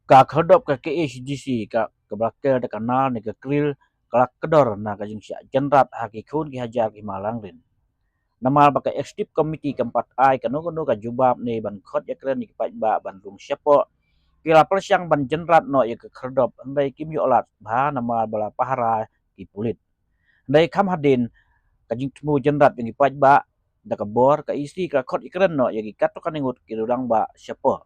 Ka khodop ka KHDC ka belakang da kanal ni ka kril kalak kedor na ka jing syak jenrat haki khun ki hajar ki malang rin. Namal baka executive committee keempat ai kanu ka jubab ni ban khot ya kren ni pat ba Bandung Syapo kila persyang ban jenrat no ya ka khodop andai kim yo lat ba namal bala pahara ki pulit. Andai kam hadin ka jing temu jenrat yang ki pat ba da ka bor ka isi ka khot ikren no ya ki katok kaningut ki udang ba Syapo.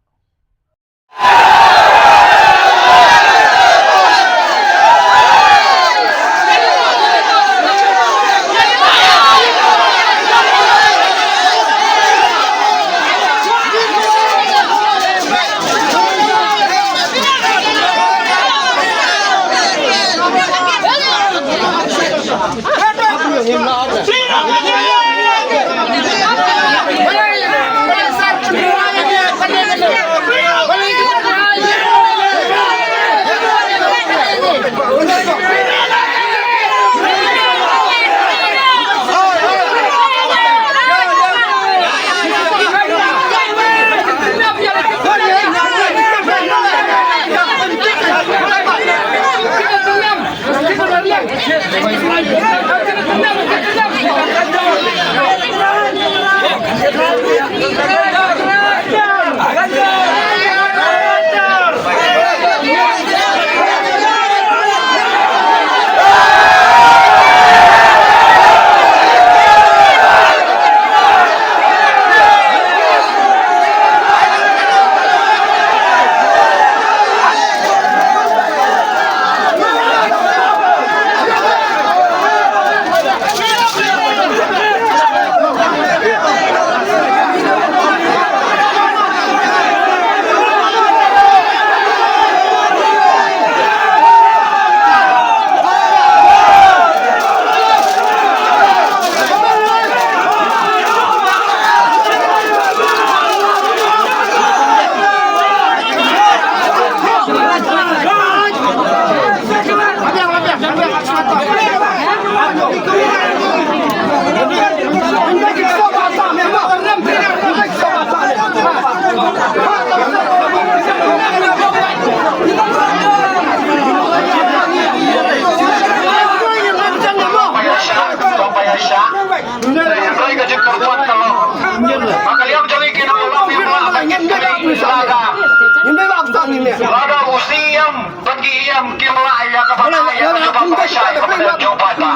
Lada usiam bagiam kimlaya kapanaya kajubang pasay kapadan jubata.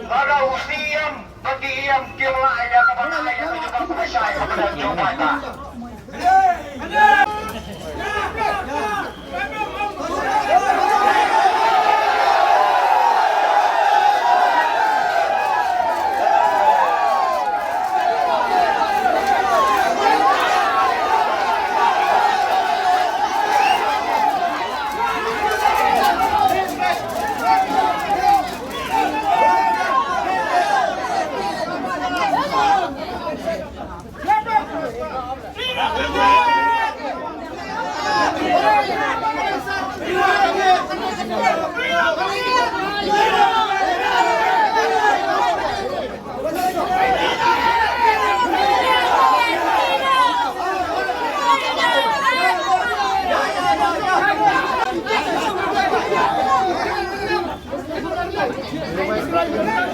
Lada usiam bagiam kimlaya kapanaya kajubang pasay kapadan jubata. Right.